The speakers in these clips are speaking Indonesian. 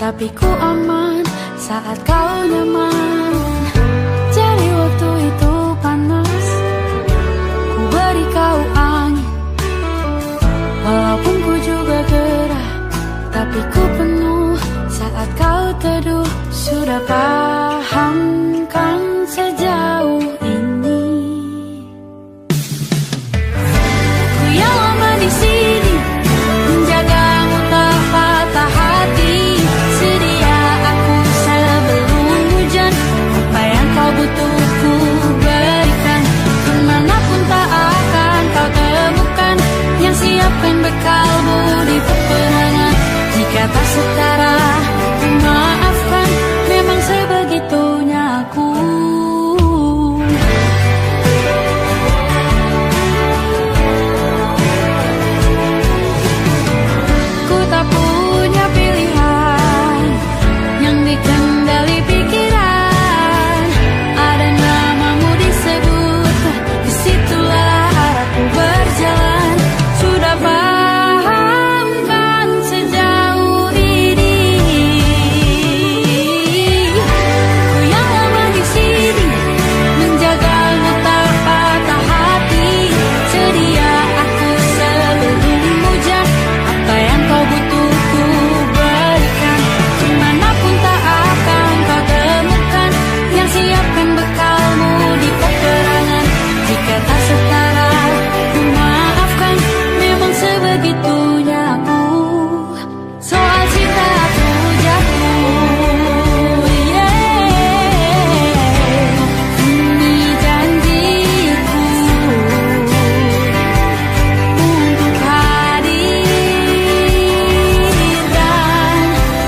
tapi ku aman saat kau nyaman. Jadi waktu itu panas, ku beri kau angin. Walaupun ku juga gerah, tapi ku penuh saat kau teduh. Sudah paham kan sejauh ini? Ku yang lama di sini, menjagamu tak patah hati. Sedia aku sebelum hujan, apa yang kau butuh ku berikan. Kemanapun tak akan kau temukan yang siapkan bekalmu di peperangan. Jika tak setara, ku maafkan, memang sebegitunya aku. Ku tak punya pilihan yang dikendali pikiran. Ada namamu disebut, disitulah arahku berjalan. Sudah paham kan sejauh ini? Ku yang lama di sini, menjagamu tak patah hati. Sedia aku sebelum hujan, apa yang kau butuh ku berikan. Kemanapun tak akan kau temukan yang siapkan bekalmu di peperangan. Jika tak setara, ku maafkan, memang sebegitunya aku. Soal cinta aku jatuh, ini janjiku untuk hadir dan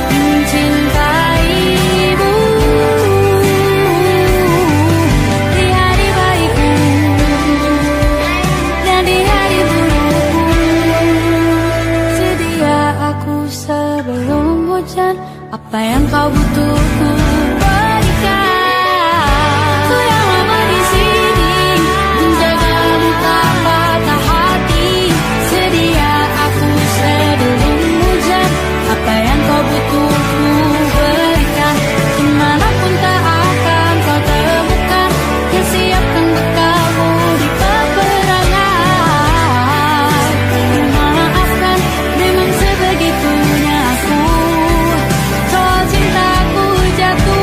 mencintaimu di hari baikku dan di hari burukku. Sedia aku sebelum hujan, apa yang kau butuh ku berikan. Ku yang lama di sini, menjagamu tak patah hati. Sedia aku sebelum hujan, apa yang kau butuh ku berikan. Kemanapun tak akan kau temukan yang siapkan bekalmu di peperangan. Ku maafkan, memang sebegitunya aku. Soal cintaku jatuh.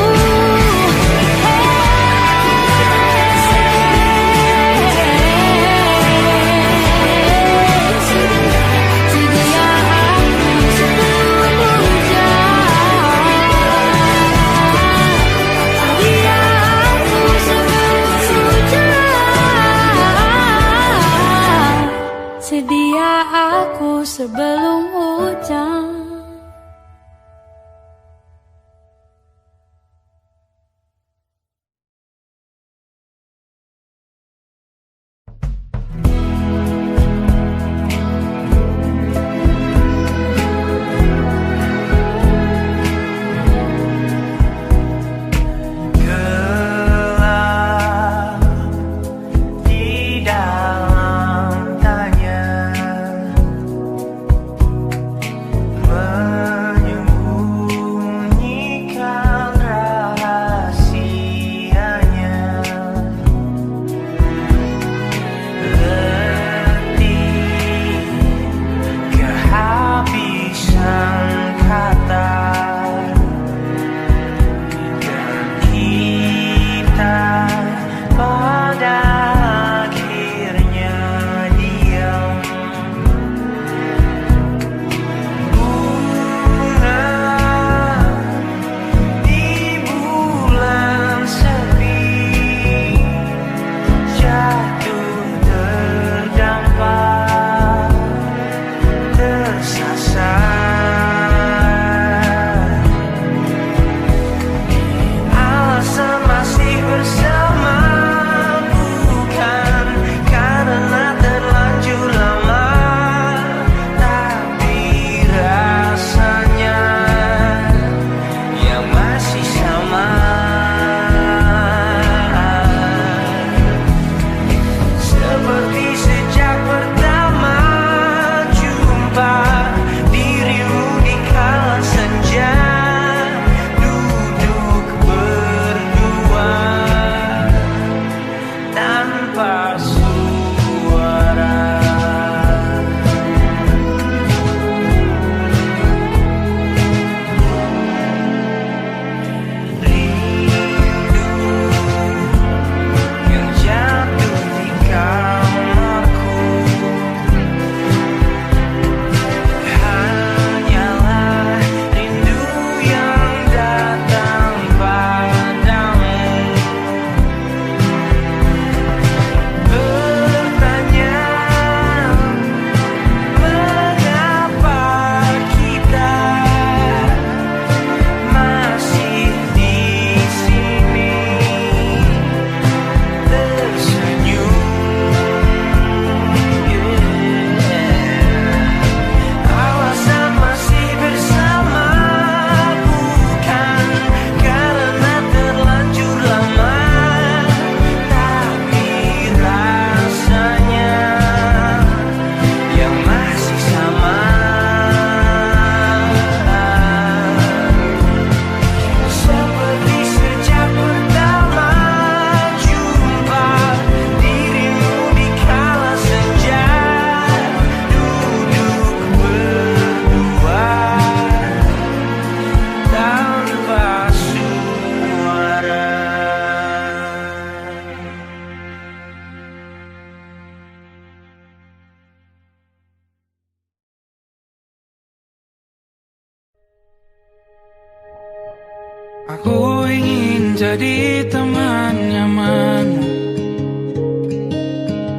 Aku ingin jadi teman nyamanmu,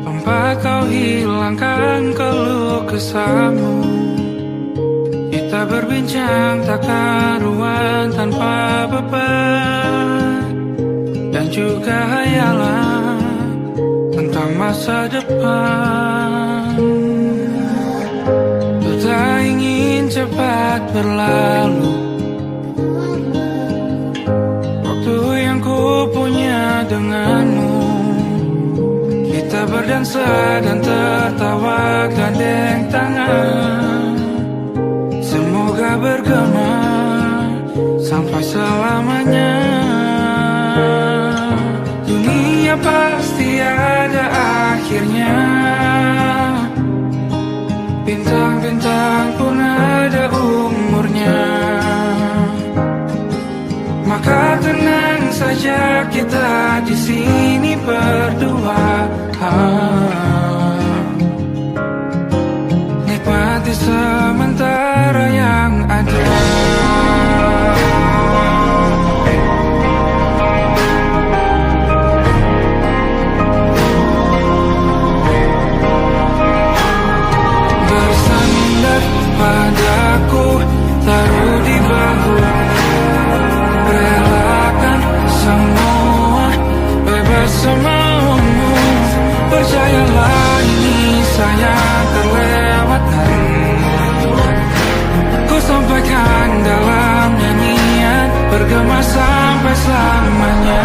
tempat kau hilangkan keluh kesahmu. Kita berbincang tak karuan tanpa beban, dan juga hayalan tentang masa depan. Ku tak ingin cepat berlalu waktu yang ku punya denganmu. Kita berdansa dan tertawa gandeng tangan, semoga bergema sampai selamanya. Dunia pasti ada akhirnya, bintang-bintang pun ada umurnya. Maka tenang saja kita di sini berdua, nikmati sementara yang ada. Bersandar padaku, taruh di bahu, relakan semua, bebas semaumu. Percayalah ini sayang terlewatkan, ku sampaikan dalam nyanyian, bergema sampai selamanya.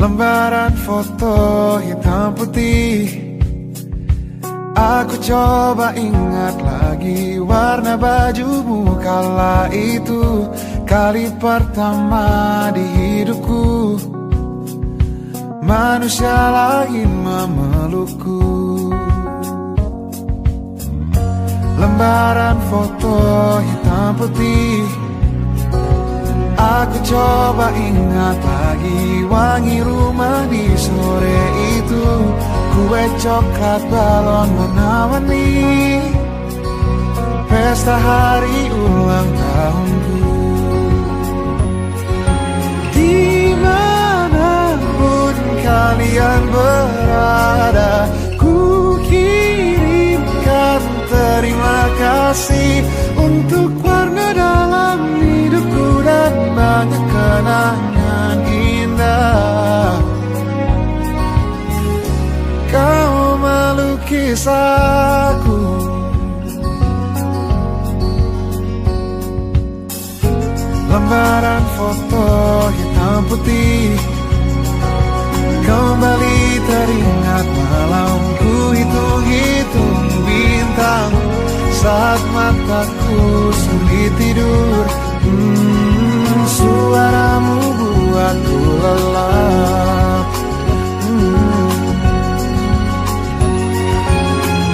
Lembaran foto hitam putih, aku coba ingat lagi warna bajumu kala itu. Kali pertama di hidupku, manusia lain memelukku. Lembaran foto hitam putih, aku coba ingat lagi wangi rumah di sore itu. Kue coklat balon menawan-Ni pesta hari ulang tahunku. Dimanapun kalian berada, ku kirimkan terima kasih untuk warna dalam hidupku dan banyak kenangan indah. Kau melukis aku, lembaran foto hitam putih, kembali teringat malam saat mataku sulit tidur. Suaramu buatku lelap.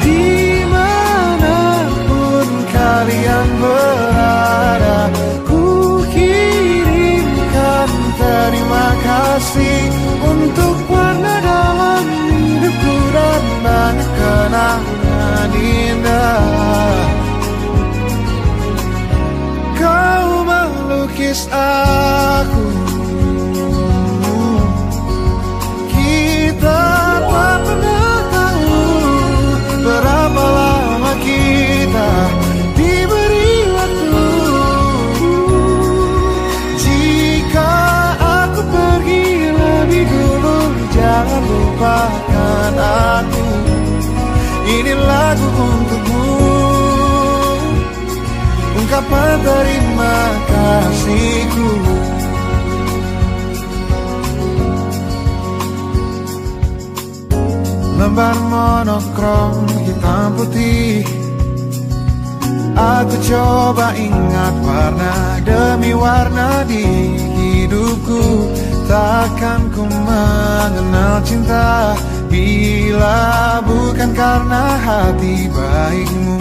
Dimanapun kalian berada, ku kirimkan terima kasih untuk warna dalam hidupku dan banyak kenangan indah. Kau melukis aku, kita tak pernah tahu berapa lama kita diberi waktu. Jika aku pergi lebih dulu, jangan lupakan aku. Ini lagu untukmu, ungkapan terima kasihku. Lembar monokrom hitam putih, aku coba ingat warna demi warna di hidupku. Takkan ku mengenal cinta bila bukan karena hati baikmu.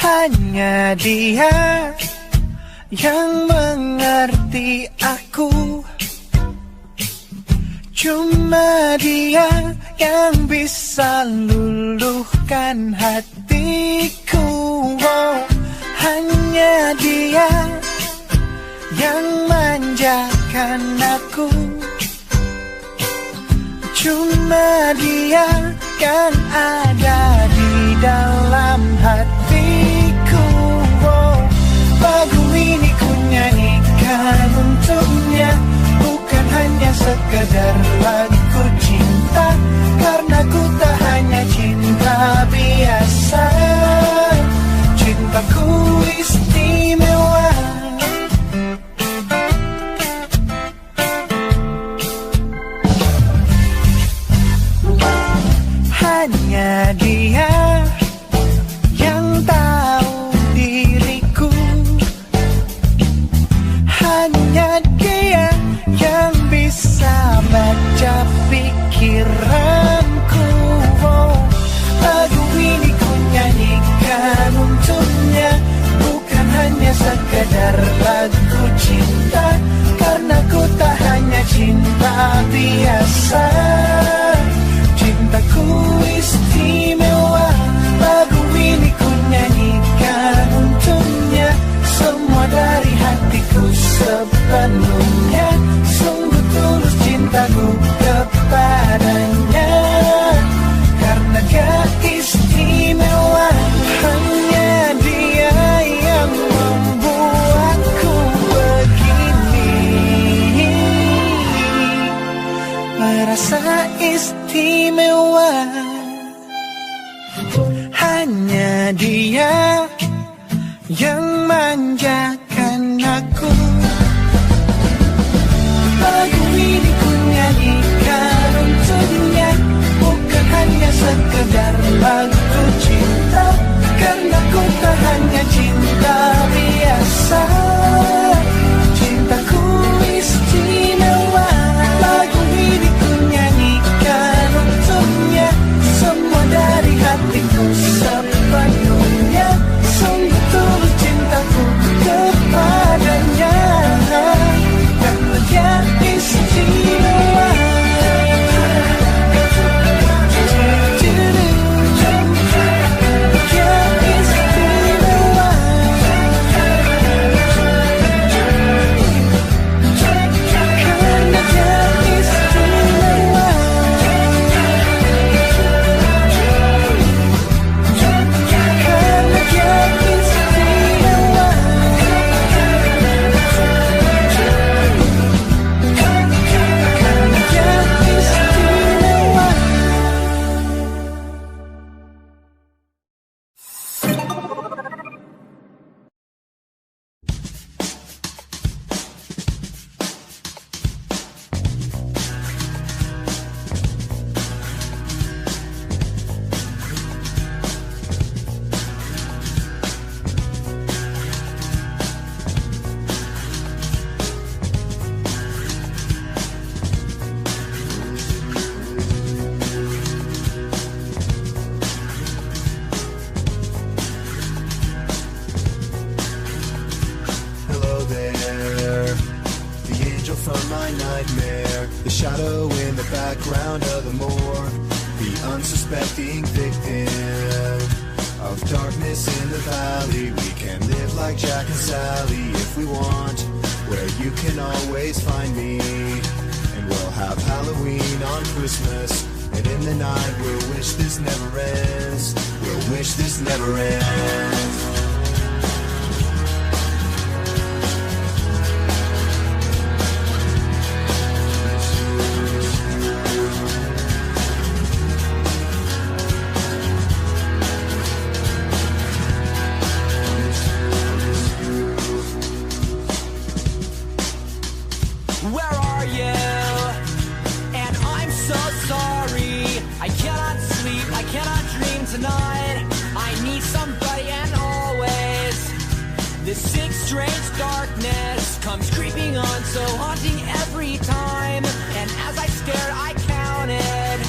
Hanya dia yang mengerti aku, cuma dia yang bisa luluhkan hatiku. Oh, hanya dia yang manjakan aku, cuma dia yang ada di dalam hatiku. Oh, lagu ini ku nyanyikan untuknya, bukan hanya sekedar lagu cinta, karena ku tak hanya cinta biasa. Cintaku istimewa. Hanya dia yang tahu diriku, hanya dia yang bisa baca pikiranku. Oh, lagu ini ku nyanyikan untuknya, bukan hanya sekedar lagu cinta, karena ku tak hanya cinta biasa. Cintaku istimewa. Lagu ini ku nyanyikan untuknya, semua dari hatiku sepenuhnya. Sungguh tulus cintaku kepadanya, karena dia istimewa. Hanya dia yang membuatku begini, merasa istimewa. Hanya dia yang manjakan aku. Lagu ini ku nyanyikan untuknya, bukan hanya sekedar lagu cinta, karena ku tak hanya cinta biasa. Cintaku istimewa. Lagu ini ku nyanyikan untuknya, semua dari hatiku sepenuhnya. Sungguh tulus cintaku kepadanya, karena dia istimewa. nightmare, the shadow in the background of the moor, the unsuspecting victim of darkness in the valley. We can live like Jack and Sally if we want, where you can always find me. And we'll have Halloween on Christmas, and in the night we'll wish this never ends. We'll wish this never ends. Where are you? And I'm so sorry. I cannot sleep, I cannot dream tonight. I need somebody and always. This sick, strange darkness comes creeping on, so haunting every time. And as I stared, I counted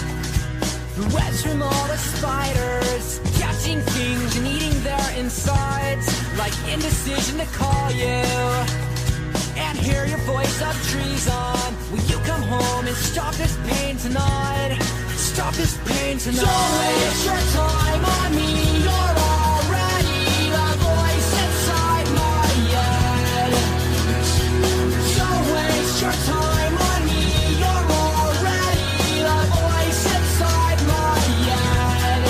the webs from all the spiders, catching things and eating their insides, like indecision to call you and hear your voice of treason. Will you come home and stop this pain tonight? Stop this pain tonight. Don't waste your time on me. You're already the voice inside my head. Don't waste your time on me. You're already the voice inside my head.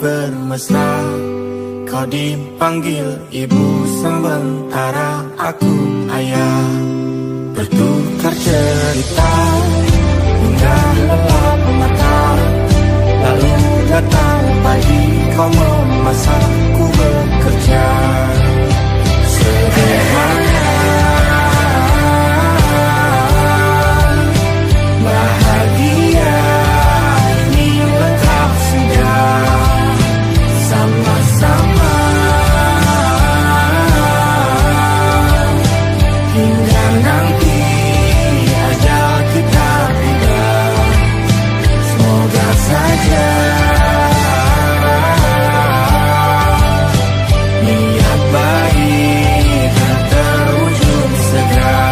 bermesra. Kau dipanggil ibu sementara aku ayah. Bertukar cerita hingga lelap mata. Lalu datang pagi kau memasakku bekerja. Sederhana bahagia ini lengkap senja. Sama-sama hingga nanti ajal kita tiba. Semoga saja niat baik terwujud segera.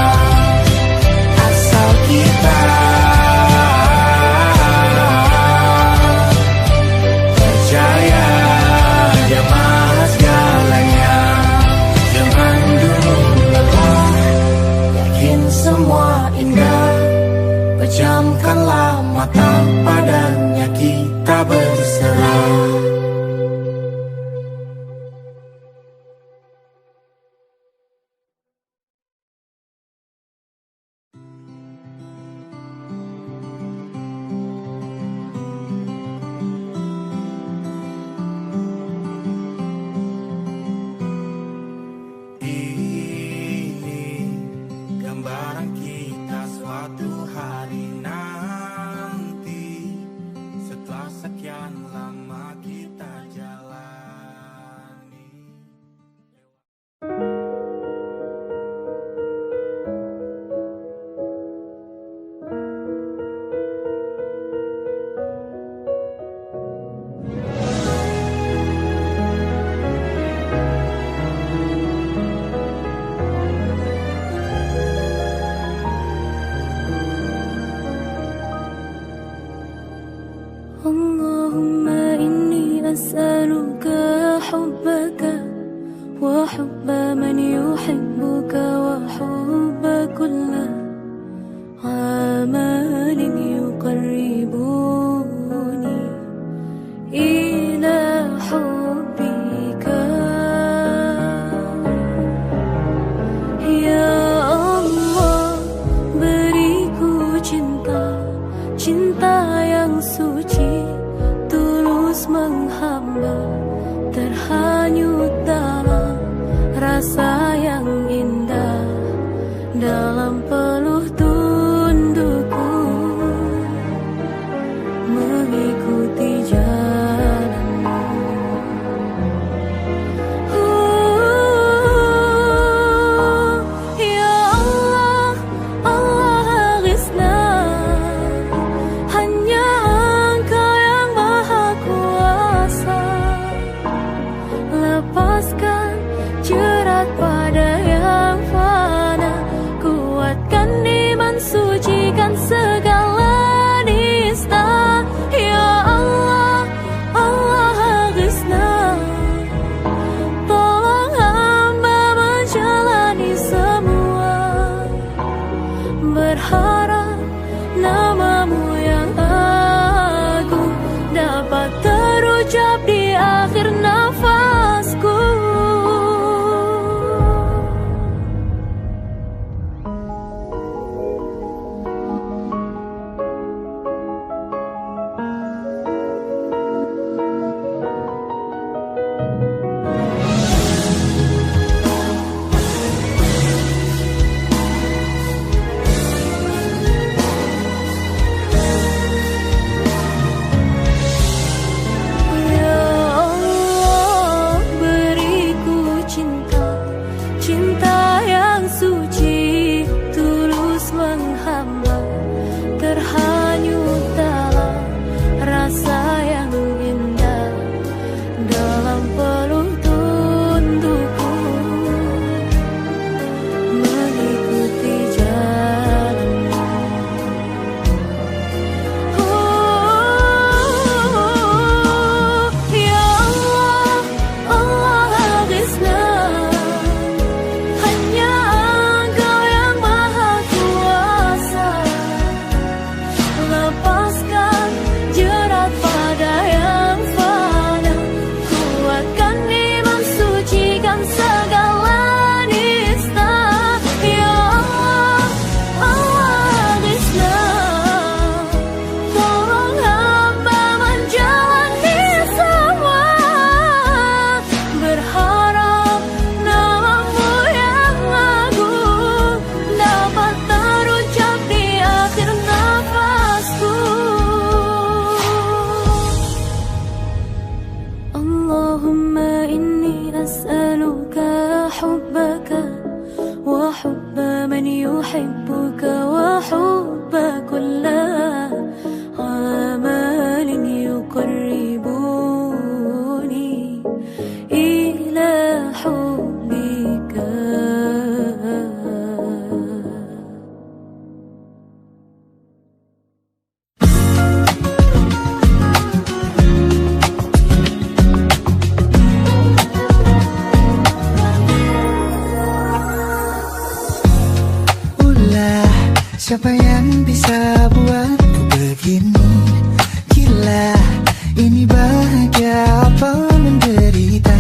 Asal kita percaya Dia Maha segalanya. Jangan dulu lelah, yakin semua indah. Pejamkanlah mata, padanya kita berserah. Ini gambaran kita suatu hari nanti, setelah sekian lama kita jalani. اللهم إني أسألك حبك وحب من يحبك وحب كل عمل يقربني إلى حبك يا Allah. Beriku cinta yang suci, tulus menghamba, terhanyut dalam rasa yang indah, dalam Siapa yang bisa buatku begini? Gila, ini bahagia apa menderita?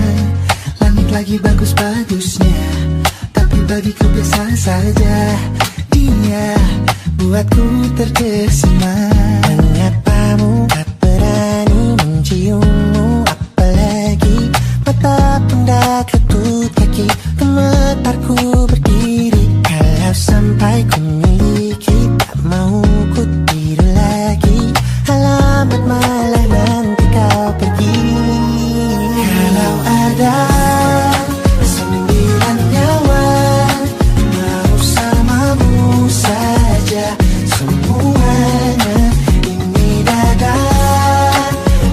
Langit lagi bagus-bagusnya, tapi bagiku biasa saja. Dia buatku terkesima. Menyapamu, tak berani menciummu, apalagi mata pun dah ketut kaki. Gemetarku berdiri kalau sampai ku miliki, tak mau ku tidur lagi. Alamat malah nanti kau pergi. Kalau ada 9 nyawa mau samamu saja, semuanya ini dada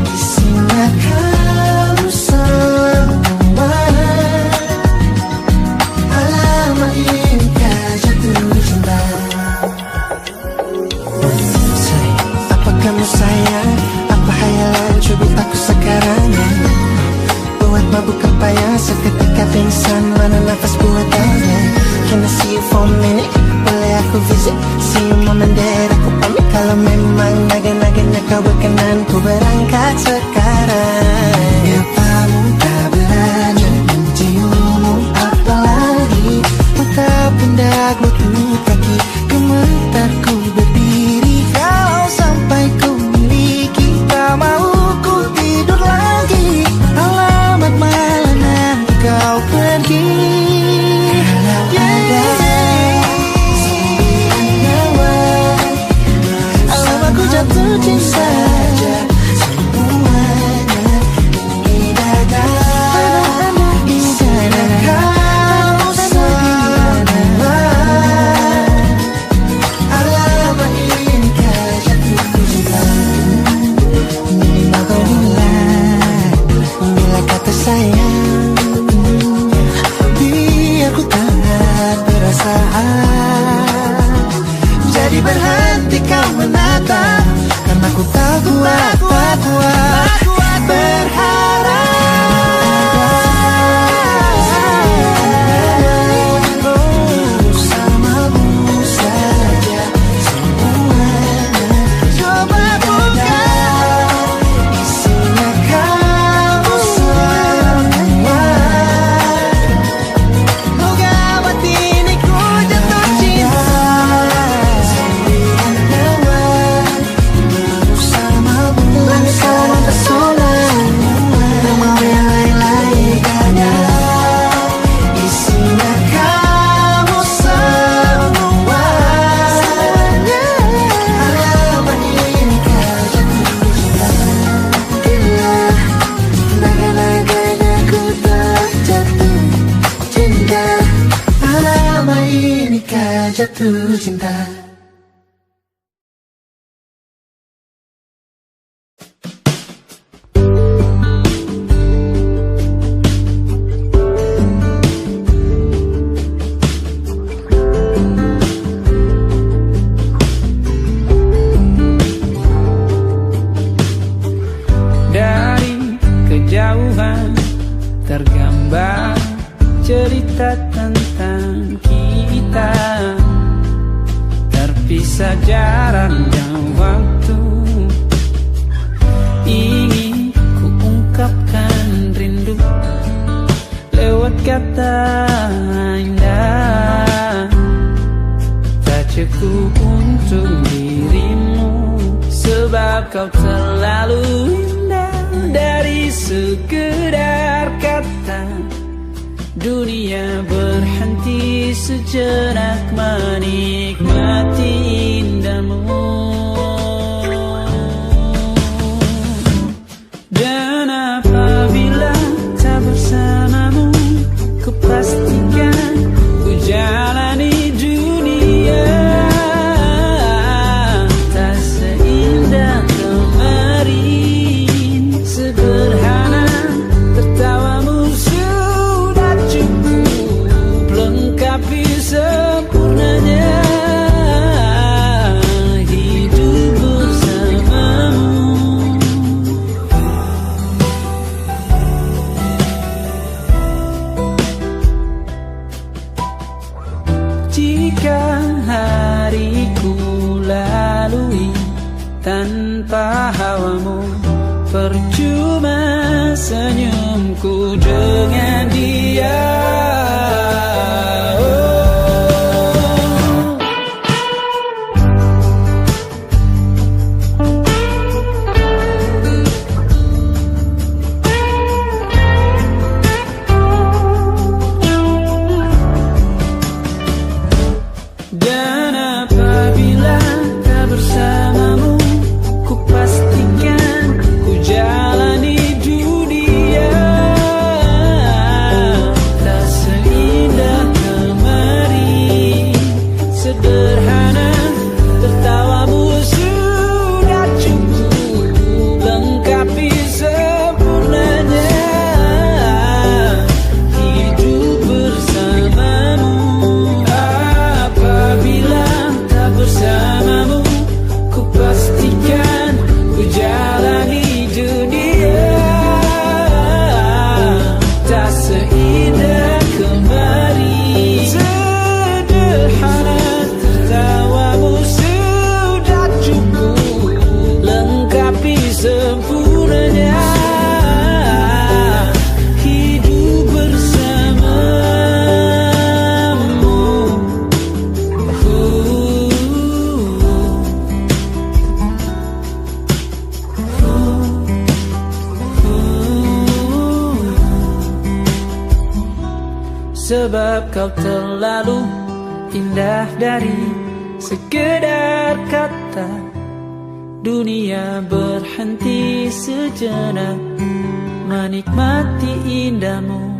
isinya kamu semua. Alamat ini kah jatuh cinta. Apa kamu sayang? Apa hayalan cubit aku sekarang ya? Buat mabuk apa ya? Seketika pingsan, mana nafas buatannya? Can I see you for a minute? Boleh aku visit? See you mom and dad, aku pamit. Kalau memang naga-naganya kau berkenan, ku berangkat sekarang. Nyapamu tak berani menciummu, apalagi mata pundak lutut kaki. Gemetarku berdiri kalau sampai ku miliki, tak mau ku tidur lagi. Alamat malah nanti kau pergi. Kalau ada 9 nyawa, alamat ku jatuh cinta. Semuanya ini dada isinya kamu semua. Alamat ini kah jatuh cinta. Minimal kau bilang, bila kata sayang, biar ku tak perasaan. Jadi berhenti kau menatap, karena ku tak kuat berharap. Bersamamu saja semuanya. Coba buka, isinya kamu semua. Moga hati ini ku jatuh cinta. 9 nyawa bersamamu, bersama pesona. Tak mau yang lain-lain, karena isinya kamu semua. Alamat ini kah jatuh cinta. Gila, naga-naganya ku tak jatuh cinta. Alamat ini kah jatuh cinta. Dari kejauhan tergambar cerita tentang kita, terpisah jarak dan waktu. Ingin ku ungkapkan rindu lewat kata indah, tak cukup untuk dirimu, sebab kau terlalu indah. Dari sekedar kata, dunia berhenti sejenak menikmati indahmu. Dan apabila tak bersamamu, ku pastikan ku jalani dunia tak seindah kemarin. Sederhana tertawamu sudah cukup lengkapi sempurnanya percuma senyumku dengan dia. Dan apabila tak bersamamu, ku pastikan ku jalani dunia tak seindah kemarin. Sederhana tertawamu sudah cukup lengkapi sempurnanya hidup bersamamu. Apabila tak bersamamu, ku pastikan ku jalani dunia tak seindah kemarin. Sederhana tertawamu sudah cukup lengkapi sempurnanya hidup bersamamu. Sebab kau terlalu indah dari sekedar kata. Dunia berhenti sejenak menikmati indahmu.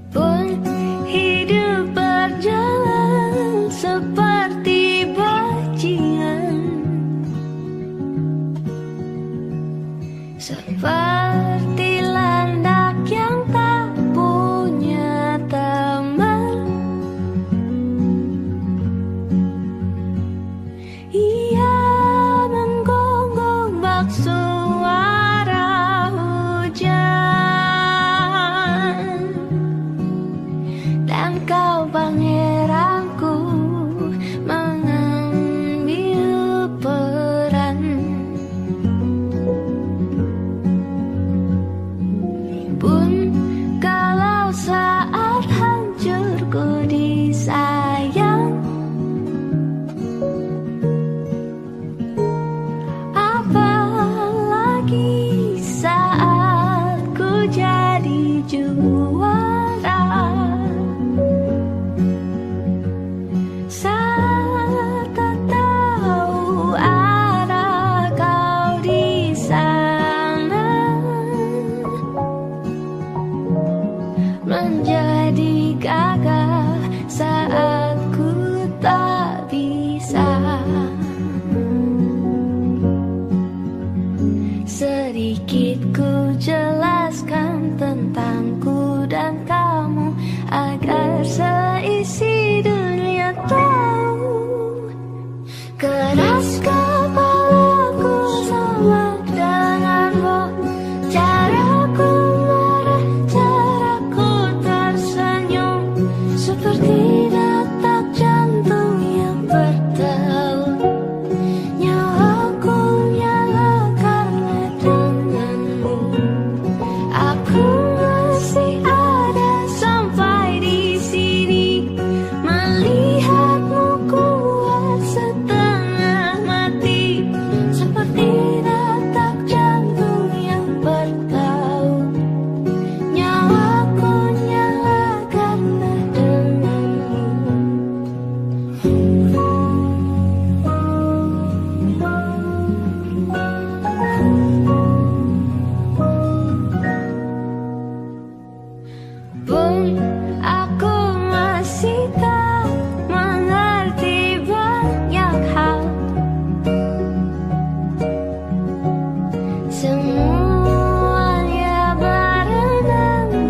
Pun hidup berjalan seperti bajingan, seperti landak yang tak punya teman. Ia menggonggong bak suara hujan, dan kau pangeranku mengambil peran. Pun kalau saat hancurku disayang, apalagi saat ku jadi juara. Saat tak tahu arah kau di sana, menjadi gagah saat ku tak bisa. Sedikit ku jelaskan tentangku dan kamu agar seisi dunia tahu. Keras kepalaku sama denganmu, caraku marah, caraku tersenyum, seperti detak jantung yang bertaut. Nyawaku nyala karena denganmu. Aku masih ada sampai di sini, melihatmu kuat setengah mati, seperti detak jantung yang bertaut. Nyawaku nyala karena denganmu. Pun aku masih tak mengerti banyak hal. Semuanya berenang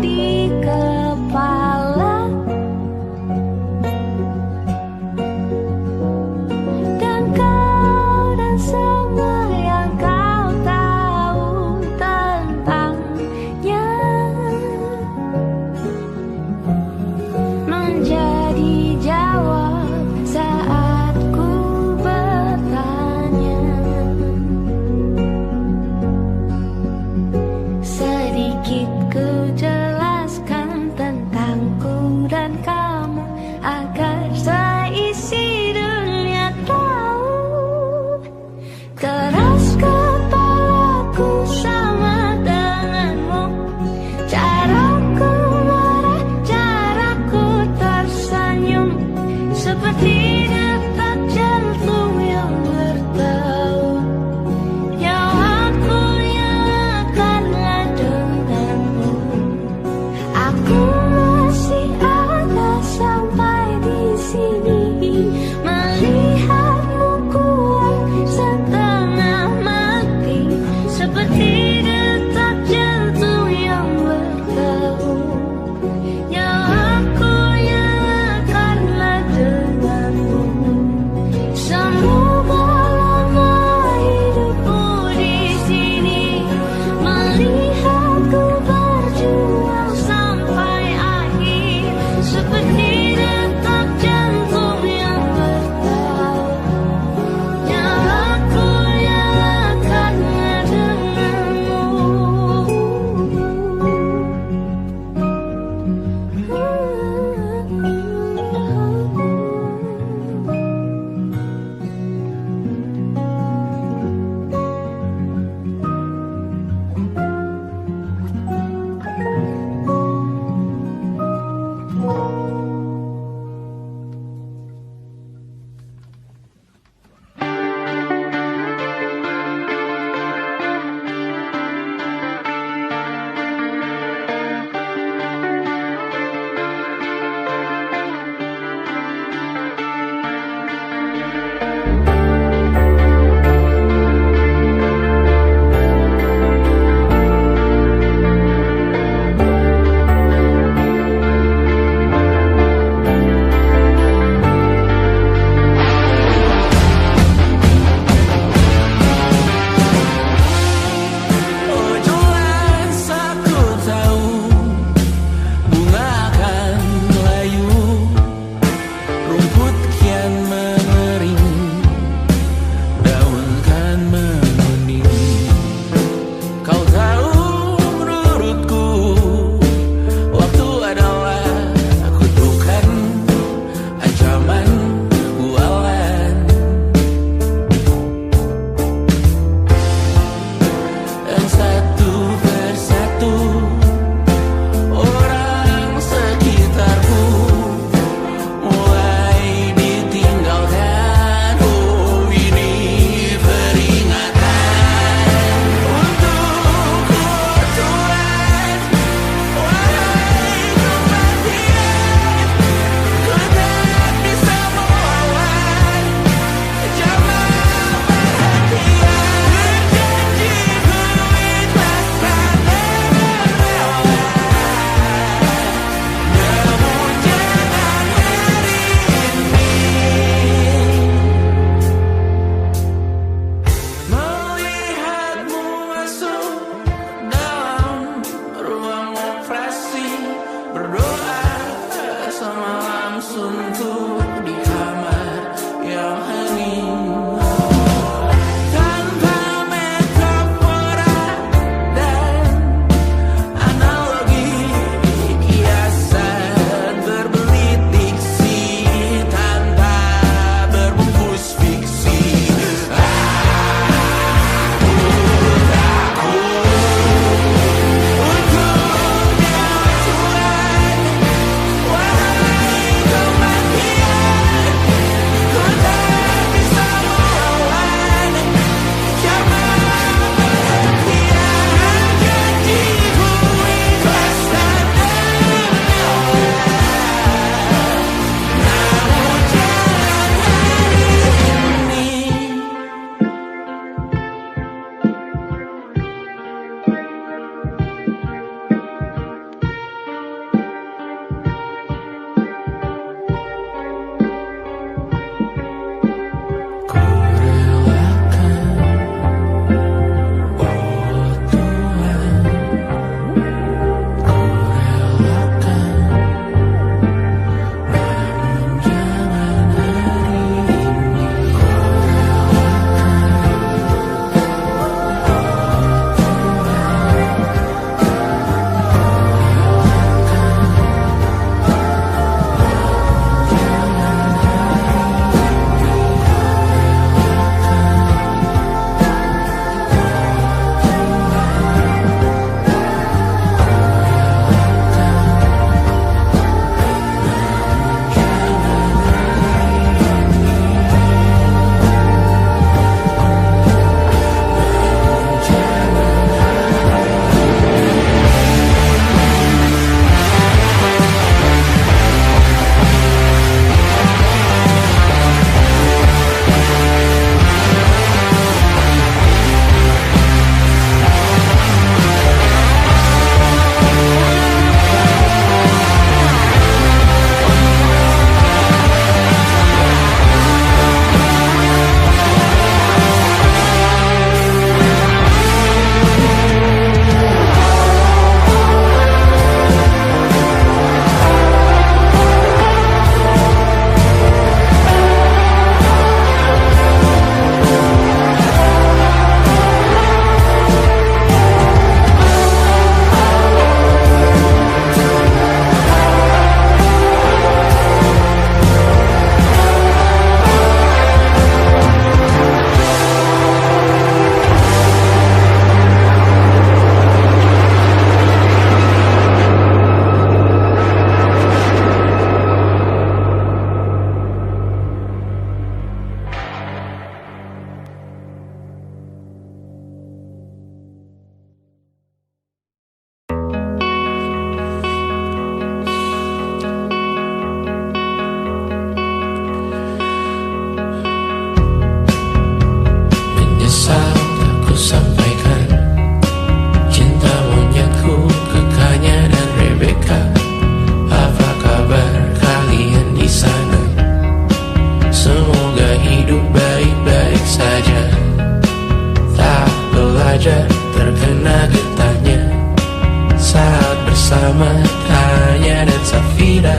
bersama Tanya dan Safira.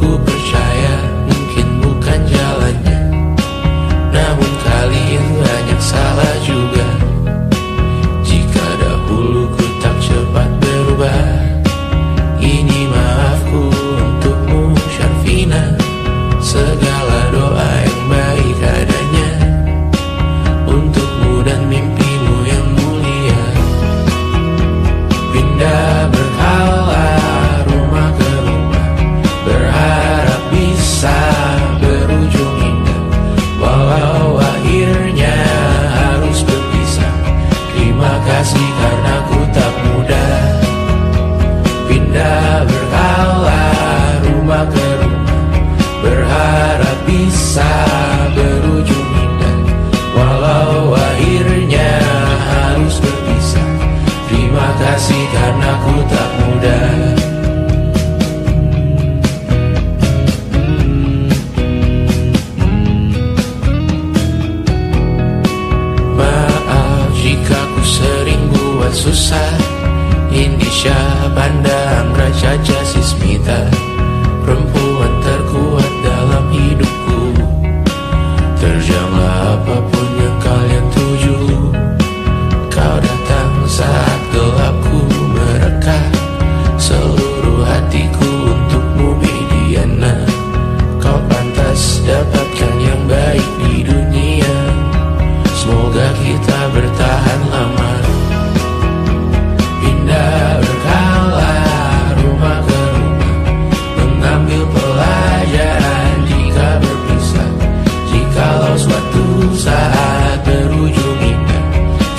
Ku percaya mungkin bukan jalannya, namun kalian banyak salah juga. Jika dahulu ku tak cepat berubah, ini maafku untukmu Syarfina. Segala doa yang baik adanya untukmu dan mimpimu yang mulia. Pindah berkala rumah ke rumah, berharap bisa berujung indah. Walau akhirnya harus berpisah, terima kasih karena ku tak mudah. Pindah berkala rumah ke rumah, berharap bisa berujung indah. Walau akhirnya harus berpisah, terima kasih karena ku tak mudah. Maaf jika ku sering buat susah. Indisha, Banda, Amra, Caca, Sismita, perempuan terkuat dalam hidupku. Terjanglah apapun yang kalian tuju. Kau datang saat gelapku mereka, seluruh hatiku untukmu Mediana. Kau pantas dapatkan yang baik di dunia, semoga kita bertahan lama. Pindah berkala rumah ke rumah, mengambil pelajaran jika berpisah. Jikalau suatu saat berujung indah,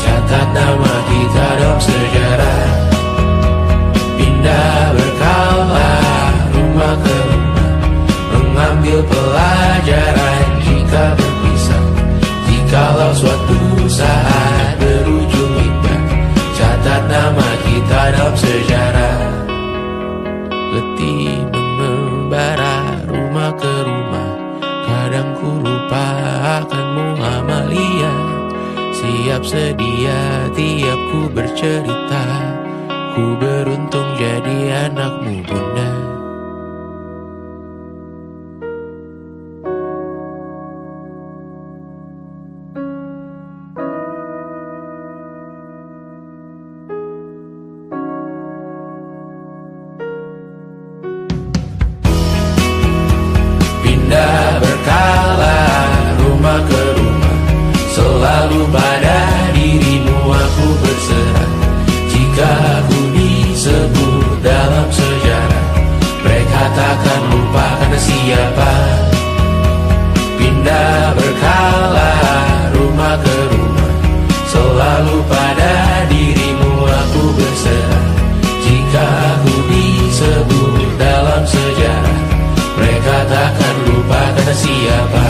catat nama kita dalam sejarah. Pindah berkala rumah ke rumah, mengambil pelajaran jika berpisah. Jikalau suatu saat berujung indah, catat nama kita dalam sejarah. Letih mengembara rumah ke rumah, kadang ku lupa akanmu Amalia. Siap sedia tiap ku bercerita, ku beruntung jadi anakmu bunda. Pindah berkala rumah ke rumah, selalu pada dirimu aku berserah. Jika aku disebut dalam sejarah, mereka takkan lupa karena siapa. Pindah berkala rumah ke rumah, selalu pada dirimu aku berserah. Jika aku disebut dalam sejarah, mereka takkan lupa karena siapa.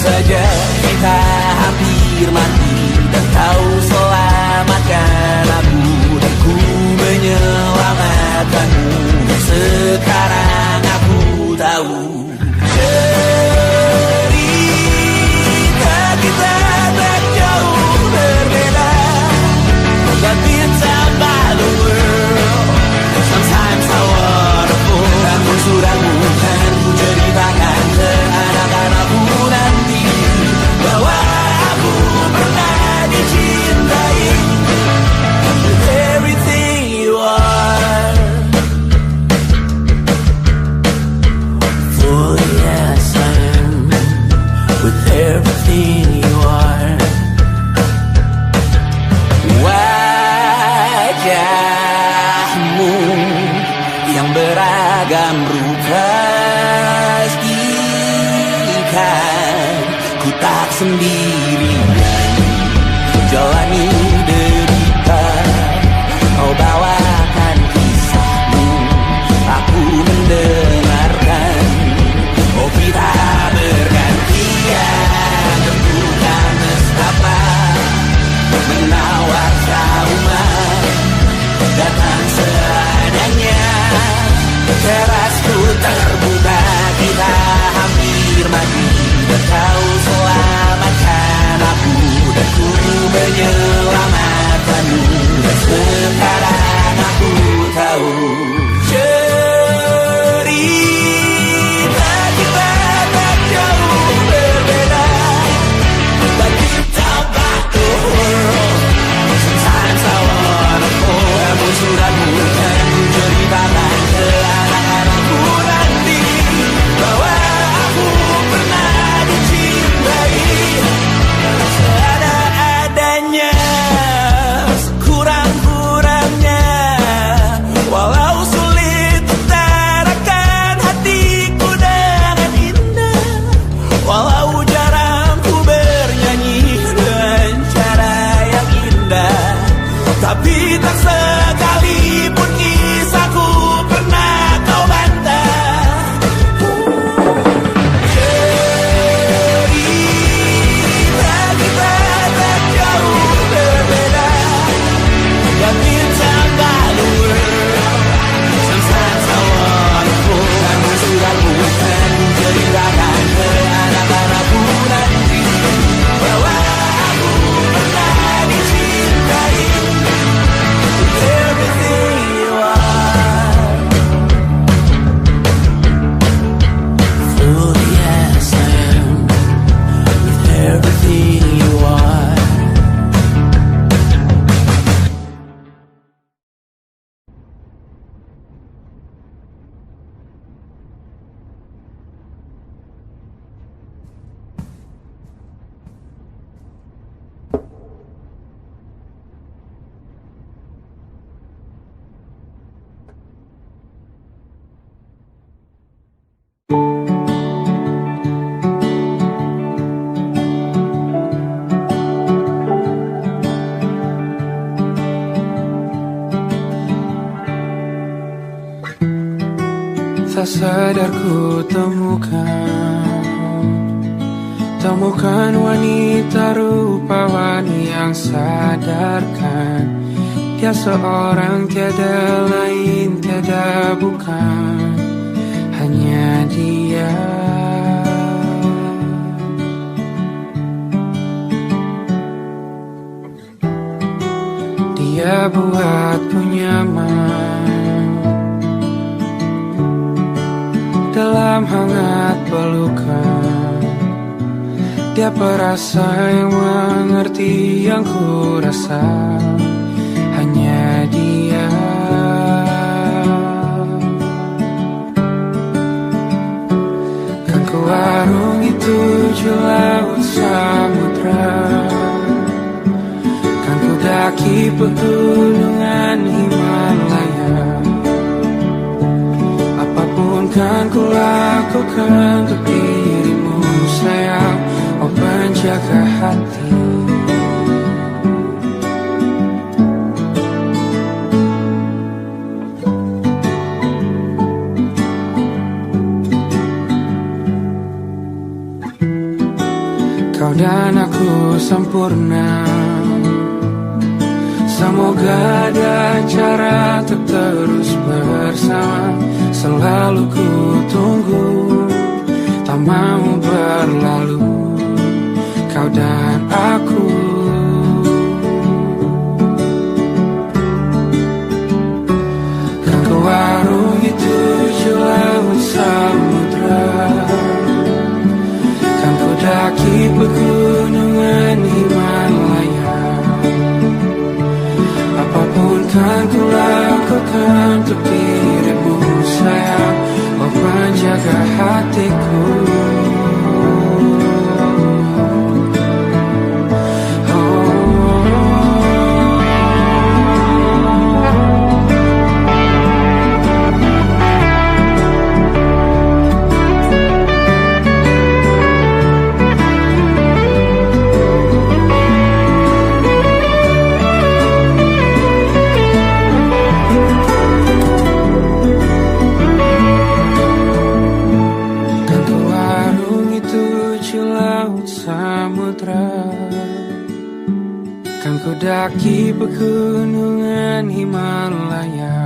saja kita hampir mati dan kau selamatkan wajahmu yang beragam rupa, pastikan ku tak sendirian jalani derita. Kau bawakan kisahmu, aku mendengarkan. Oh kita bergantian, tentukan nestapa menawar trauma, datang seadanya. Terasku terbuka, kita hampir mati, dan kau selamatkan aku, dan ku menyelamatkanmu. Dan sekarang aku tahu cerita kita tak jauh berbeda, but kita back the world. Sometimes I wanna fall. Namun sudah bukan ceritakan ke anak-anakku nanti bahwa aku pernah dicintai seada-adanya, sekurang-kurangnya. Walau sulit utarakan hatiku dengan indah, walau jarang ku bernyanyi dengan cara yang indah, tapi tak sekalipun kisahku pernah kau bantah. Cerita kita tak jauh berbeda, but kita balur. Sometimes I wanna fall. Namun sudah bukan ceritakan ke anak-anakku nanti bahwa aku pernah dicintai. Everything you are, fully as I am, with everything you are. Tak sadar ku temukan wanita rupawan yang sadarkan dia seorang, tiada lain, tiada bukan, hanya dia. Dia buatku nyaman dalam hangat pelukan. Dia perasa yang mengerti yang ku rasa, hanya dia. Kan ku arungi 7 laut samudra, kan ku daki pegunungan Himalaya. Apapun kan ku lakukan untuk dirimu sayang, oh penjaga hati. Kau dan aku sempurna, semoga ada cara untuk terus bersama. Selalu ku tunggu, tak mau berlalu, kau dan aku. Kan ku arungi 7 laut samudra, kan ku daki pegunungan Himalaya. Apapun kan ku lakukan untuk dirimu sayang, oh penjaga hatiku. Oh, pegunungan Himalaya.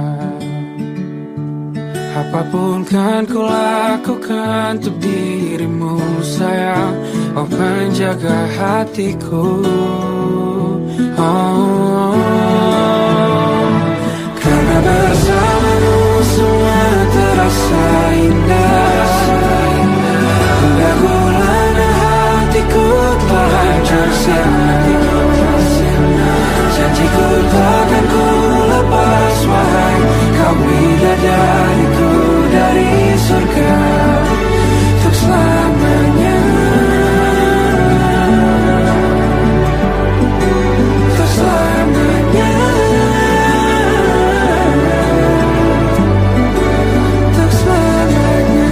Apapun kan ku lakukan untuk dirimu sayang, oh penjaga hatiku. Oh, karena bersamamu semua terasa indah. Pendahuluan hatiku telah hancur siang. Janjiku takkan ku lepas, wahai kau bidadariku dari surga untuk selamanya. Untuk selamanya. Untuk selamanya.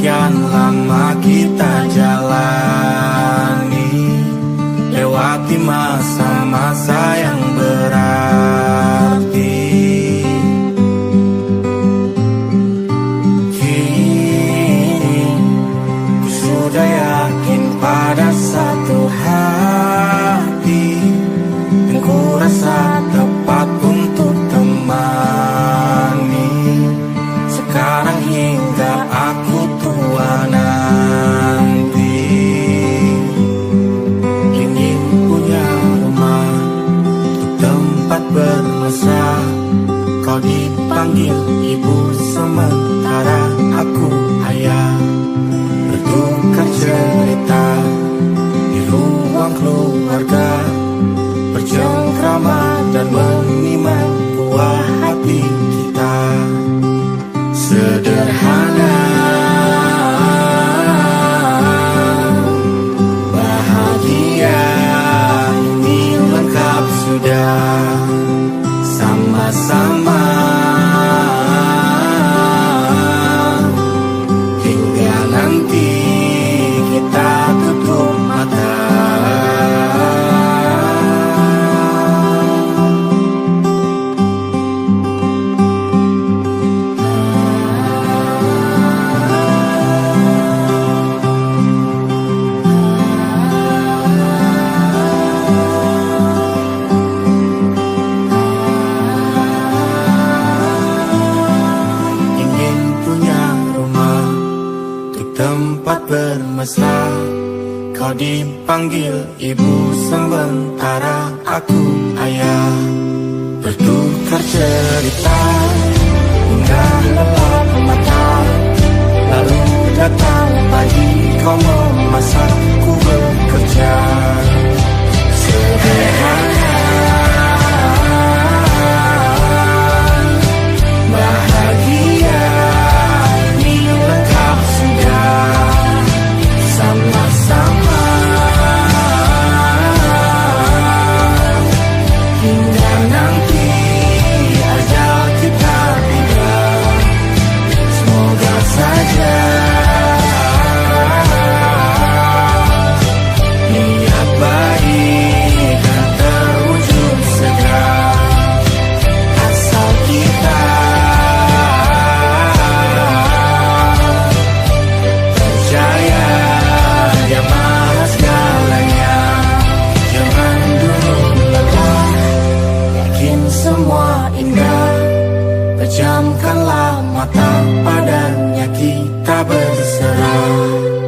sekian lama kita jalani, lewati masa-masa yang berarti. Kini ku sudah yakin pada satu hati yang ku rasa tepat untuk temani. Sekarang hingga aku tua nanti, ingin punya rumah untuk tempat bermesra. Kau dipanggil ibu sementara aku ayah, bertukar cerita di ruang keluarga, bercengkrama dan menimang buah hati kita. Sederhana, bahagia, ini lengkap sudah. Sama-sama hingga nanti kita tutup mata. Tempat bermesra, kau dipanggil ibu sementara aku ayah, bertukar cerita hingga lelap mata. Lalu datang pagi, kau memasakku bekerja. Sederhana, bahagia, ini lengkap sudah. Sama-sama hingga nanti ajal kita tiba. Semoga saja niat baik dan terwujud segera, asal kita percaya Dia Maha segalanya. Jangan dulu lelah, yakin semua indah. Pejamkanlah mata, padanya kita berserah.